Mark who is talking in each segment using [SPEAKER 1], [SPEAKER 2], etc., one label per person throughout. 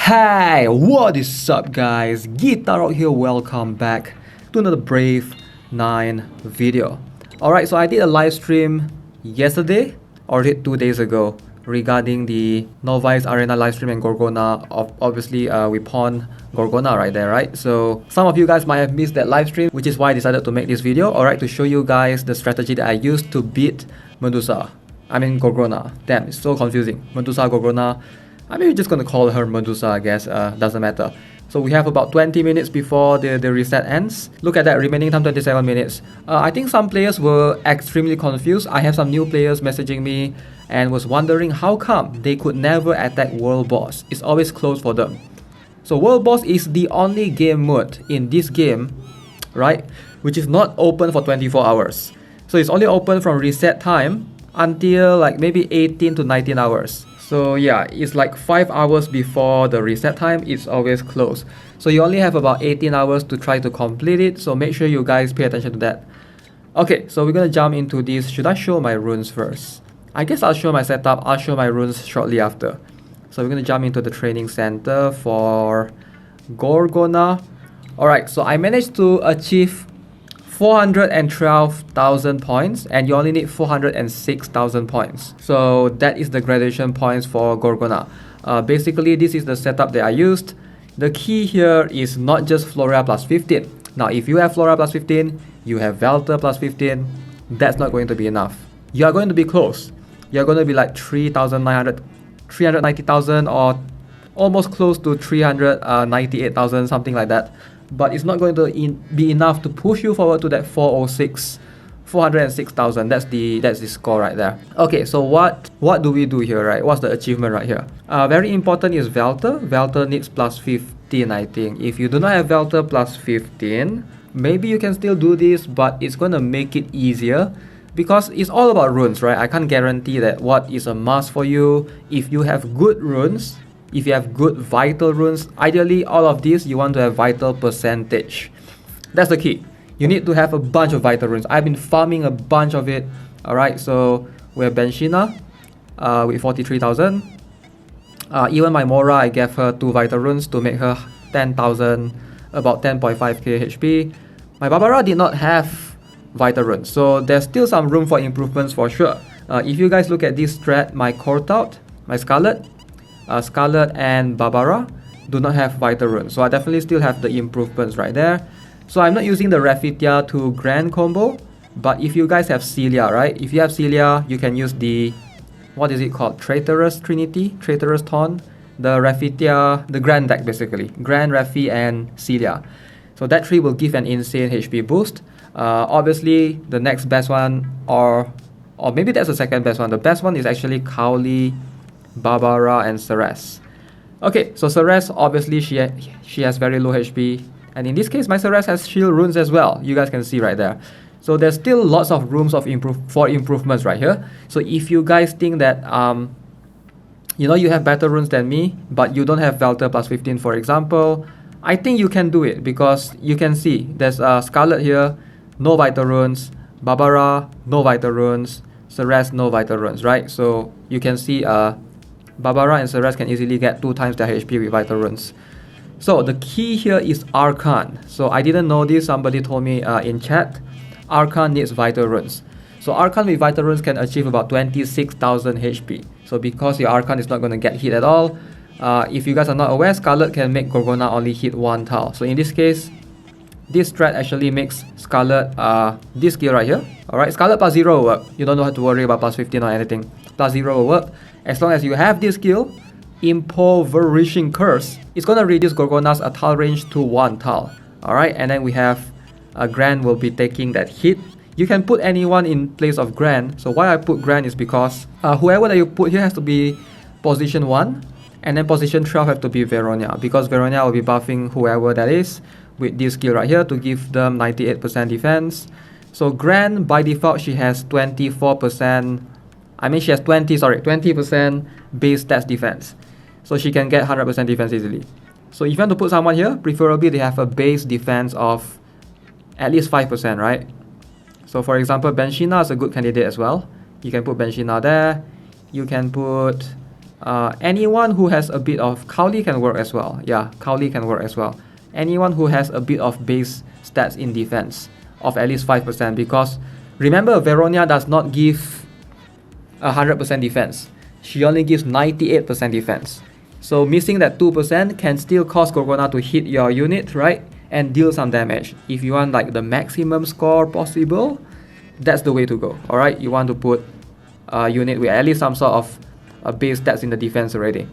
[SPEAKER 1] Hey, what is up guys? Guitar out here, welcome back to another Brave 9 video. Alright, so I did a live stream yesterday or 2 days ago regarding the Novice Arena live stream and Gorgona. Obviously, we pawned Gorgona right there, right? So some of you guys might have missed that live stream, which is why I decided to make this video, alright, to show you guys the strategy that I used to beat Gorgona. Damn, it's so confusing. Medusa, Gorgona. We're just gonna call her Medusa, I guess. Doesn't matter. So we have about 20 minutes before the reset ends. Look at that, remaining time 27 minutes. I think some players were extremely confused. I have some new players messaging me and was wondering how come they could never attack World Boss. It's always closed for them. So World Boss is the only game mode in this game, right, which is not open for 24 hours. So it's only open from reset time until like maybe 18 to 19 hours. So yeah, it's like 5 hours before the reset time, it's always closed. So you only have about 18 hours to try to complete it, so make sure you guys pay attention to that. Okay, so we're gonna jump into this. Should I show my runes first? I guess I'll show my setup, I'll show my runes shortly after. So we're gonna jump into the training center for Gorgona. Alright, so I managed to achieve 412,000 points and you only need 406,000 points. So that is the graduation points for Gorgona. Basically, this is the setup that I used. The key here is not just Floria plus 15. Now, if you have Floria plus 15, you have Valtor plus 15, that's not going to be enough. You are going to be close. You're going to be like 390,000 or almost close to 398,000, something like that. But it's not going to be enough to push you forward to that 406,000. That's the score right there. Okay, so what do we do here, right? What's the achievement right here? Very important is Valtor. Valtor needs plus 15, I think. If you do not have Valtor plus 15, maybe you can still do this, but it's going to make it easier because it's all about runes, right? I can't guarantee that what is a must for you. If you have good runes, if you have good vital runes, ideally all of these you want to have vital percentage. That's the key. You need to have a bunch of vital runes. I've been farming a bunch of it. Alright, so we have Benshina with 43,000. Even my Mora, I gave her 2 vital runes to make her 10,000, about 10.5k HP. My Barbara did not have vital runes, so there's still some room for improvements for sure. If you guys look at this strat, my Courtout, my Scarlet and Barbara do not have vital runes, so I definitely still have the improvements right there. So I'm not using the Rafitia to Grand combo, but if you guys have Celia, right? If you have Celia, you can use the, what is it called? Traitorous Trinity? Traitorous Taunt? The Rafitia, the Grand deck basically. Grand, Rafi and Celia. So that tree will give an insane HP boost. Obviously, the next best one, or maybe that's the second best one. The best one is actually Cowley, Barbara and Ceres. Okay, so Ceres, obviously she has very low HP, and in this case my Ceres has shield runes as well. You guys can see right there. So there's still lots of rooms of improvements right here. So if you guys think that you know, you have better runes than me, but you don't have Valtor plus 15 for example, I think you can do it because you can see there's Scarlet here, no vital runes, Barbara, no vital runes, Ceres, no vital runes, right? So you can see Barbara and Ceres can easily get 2 times their HP with vital runes. So the key here is Arkan. So I didn't know this, somebody told me in chat. Arkan needs vital runes. So Arkan with vital runes can achieve about 26,000 HP. So because your Arkan is not going to get hit at all, if you guys are not aware, Scarlet can make Gorgona only hit 1 tile. So in this case, this strat actually makes Scarlet this skill right here. Alright, Scarlet plus 0 will work. You don't have to worry about plus 15 or anything. Plus 0 will work. As long as you have this skill, Impoverishing Curse, it's gonna reduce Gorgona's tile range to 1 tile. Alright, and then we have Grand will be taking that hit. You can put anyone in place of Grand. So why I put Grand is because whoever that you put here has to be position 1, and then position 12 have to be Veronia, because Veronia will be buffing whoever that is with this skill right here to give them 98% defense. So Grand, by default, she has 24%. She has 20% base stats defense. So she can get 100% defense easily. So if you want to put someone here, preferably they have a base defense of at least 5%, right? So for example, Benshina is a good candidate as well. You can put Benshina there. You can put Anyone who has a bit of Kaoli can work as well. Yeah, Kaoli can work as well. Anyone who has a bit of base stats in defense of at least 5%, because remember, Veronia does not give 100% defense. She only gives 98% defense. So missing that 2% can still cause Gorgona to hit your unit, right? And deal some damage. If you want like the maximum score possible, that's the way to go. Alright, you want to put a unit with at least some sort of base stats in the defense already.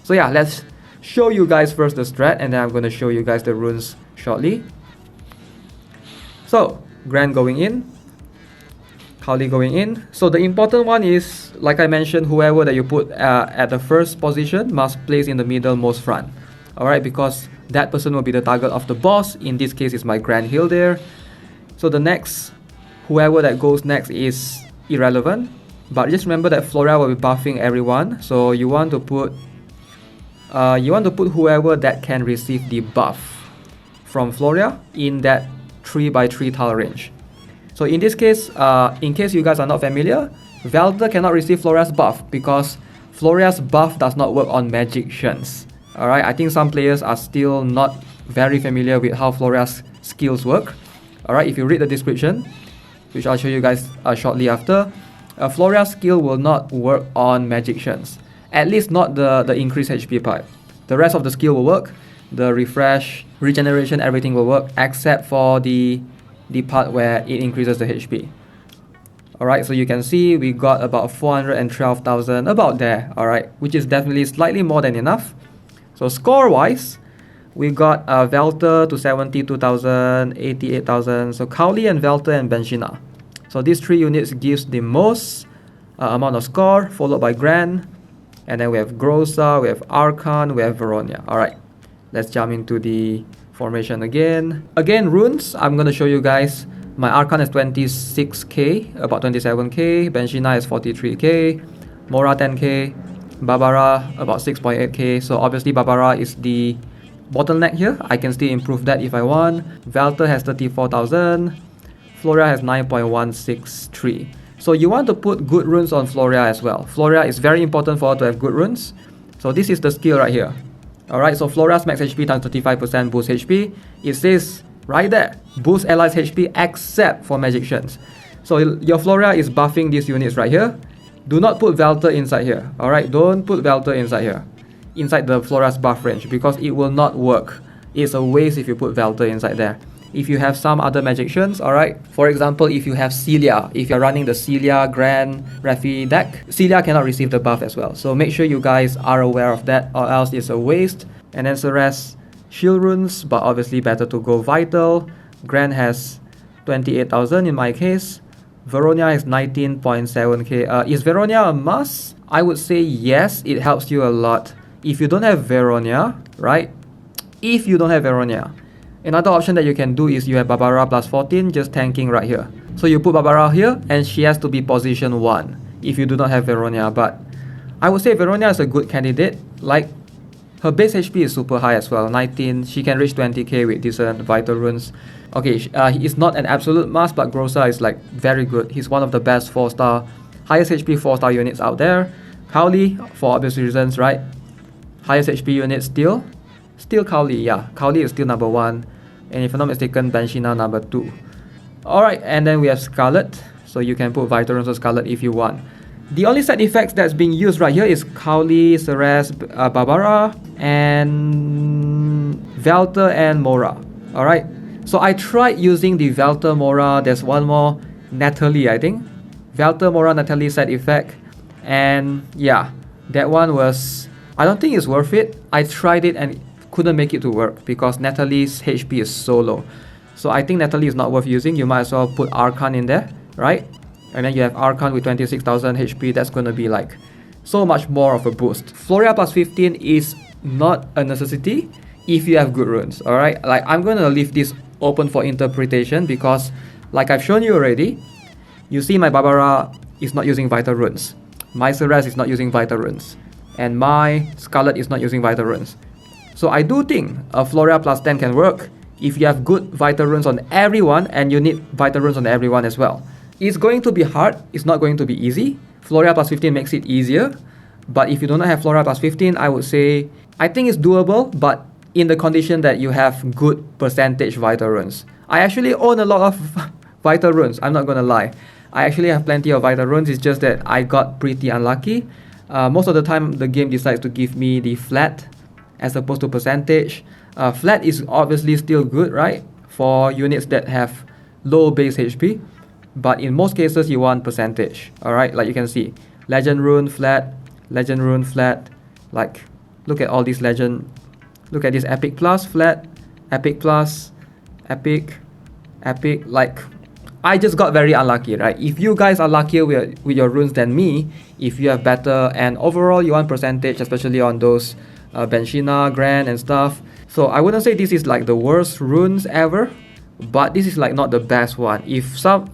[SPEAKER 1] So yeah, let's show you guys first the strat, and then I'm going to show you guys the runes shortly. So, Grand going in, Kaoli going in. So the important one is, like I mentioned, whoever that you put at the first position must place in the middle most front. Alright, because that person will be the target of the boss. In this case, it's my Grand Hill there. So the next, whoever that goes next is irrelevant. But just remember that Floria will be buffing everyone. So you want to put whoever that can receive the buff from Floria in that 3x3 tile range. So in this case, in case you guys are not familiar, Valtor cannot receive Floria's buff because Floria's buff does not work on magicians. Alright, I think some players are still not very familiar with how Floria's skills work. Alright, if you read the description, which I'll show you guys shortly after, Floria's skill will not work on magicians. At least not the increased HP part. The rest of the skill will work. The refresh, regeneration, everything will work except for the part where it increases the HP. Alright, so you can see we got about 412,000, about there, alright, which is definitely slightly more than enough. So score wise, we got Valtor to 72,000, 88,000, so Kaoli and Valtor and Benshina. So these three units gives the most amount of score, followed by Grand, and then we have Grosa, we have Arkan, we have Veronia. Alright, let's jump into the formation again. Again, runes, I'm going to show you guys. My Arkan is 26k, about 27k, Benshina is 43k, Mora 10k, Barbara about 6.8k. So obviously Barbara is the bottleneck here. I can still improve that if I want. Valtor has 34,000. Floria has 9.163. So you want to put good runes on Floria as well. Floria is very important for her to have good runes. So this is the skill right here. Alright, so Floria's max HP times 35% boost HP. It says right there, boost allies HP except for magicians. So your Floria is buffing these units right here. Do not put Valtor inside here. Alright, don't put Valtor inside here. Inside the Floria's buff range, because it will not work. It's a waste if you put Valtor inside there. If you have some other magicians, alright, for example, if you have Celia, if you're running the Celia Grand Refi deck, Celia cannot receive the buff as well. So make sure you guys are aware of that, or else it's a waste. And then the rest, shield runes, but obviously better to go vital. Grand has 28,000 in my case. Veronia is 19.7k. Is Veronia a must? I would say yes, it helps you a lot. If you don't have Veronia, right? If you don't have Veronia, another option that you can do is you have Barbara plus 14, just tanking right here. So you put Barbara here, and she has to be position 1 if you do not have Veronia. But I would say Veronia is a good candidate. Like, her base HP is super high as well, 19. She can reach 20k with decent vital runes. Okay, it's not an absolute must, but Grosa is like very good. He's one of the best 4-star, highest HP 4-star units out there. Kaoli, for obvious reasons, right? Highest HP unit still Kaoli, yeah. Kaoli is still number 1. And if I'm not mistaken, Benshina number 2. Alright, and then we have Scarlet. So you can put vital runes on Scarlet if you want. The only side effects that's being used right here is Kaoli, Ceres, Barbara, and Valtor and Mora. Alright, so I tried using the Valtor, Mora. There's one more, Natalie, I think. Valtor, Mora, Natalie side effect. And yeah, that one was, I don't think it's worth it. I tried it and couldn't make it to work because Natalie's HP is so low. So I think Natalie is not worth using. You might as well put Arkan in there, right? And then you have Arkan with 26,000 HP. That's going to be like so much more of a boost. Floria plus 15 is not a necessity if you have good runes, alright? Like, I'm going to leave this open for interpretation because, like I've shown you already, you see my Barbara is not using vital runes. My Ceres is not using vital runes. And my Scarlet is not using vital runes. So I do think a Floria plus 10 can work if you have good vital runes on everyone and you need vital runes on everyone as well. It's going to be hard, it's not going to be easy. Floria plus 15 makes it easier, But if you do not have Floria plus 15, I would say, I think it's doable, but in the condition that you have good percentage Vital runes. I actually own a lot of Vital runes, I'm not gonna lie. I actually have plenty of Vital runes, it's just that I got pretty unlucky. Most of the time, the game decides to give me the flat as opposed to percentage. Flat is obviously still good, right? For units that have low base HP. But in most cases, you want percentage, alright? Like you can see, Legend Rune flat, Legend Rune flat. Like, look at all these Legend. Look at this Epic Plus flat, Epic Plus, Epic, Epic. Like, I just got very unlucky, right? If you guys are luckier with your runes than me, if you have better and overall you want percentage, especially on those Benshina, Grand and stuff. So I wouldn't say this is like the worst runes ever, but this is like not the best one.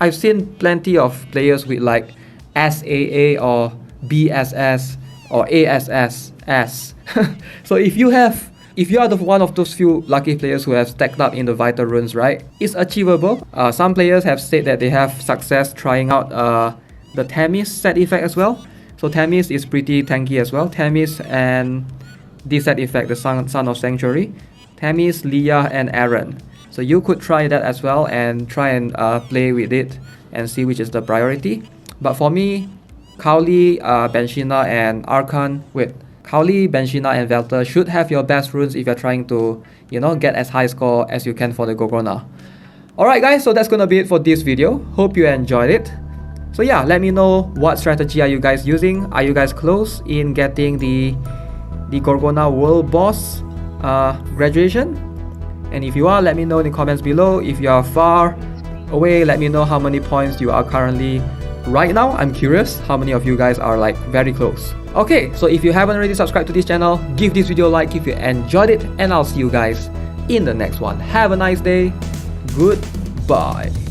[SPEAKER 1] I've seen plenty of players with like SAA or BSS or ASSS. So if you are one of those few lucky players who have stacked up in the Vital runes, right, it's achievable. Some players have said that they have success trying out the Themis set effect as well. So Themis is pretty tanky as well. Themis and this set effect, the Son of Sanctuary. Themis, Leah and Aaron. So you could try that as well and try and play with it and see which is the priority. But for me, Cowley, Benshina and Arkan with Cowley, Benshina and Valtor should have your best runes if you're trying to, you know, get as high score as you can for the Gorgona. Alright guys, so that's gonna be it for this video. Hope you enjoyed it. So yeah, let me know what strategy are you guys using. Are you guys close in getting the Gorgona World Boss graduation? And if you are, let me know in the comments below. If you are far away, let me know how many points you are currently right now. I'm curious how many of you guys are like very close. Okay, so if you haven't already subscribed to this channel, give this video a like if you enjoyed it, and I'll see you guys in the next one. Have a nice day. Goodbye.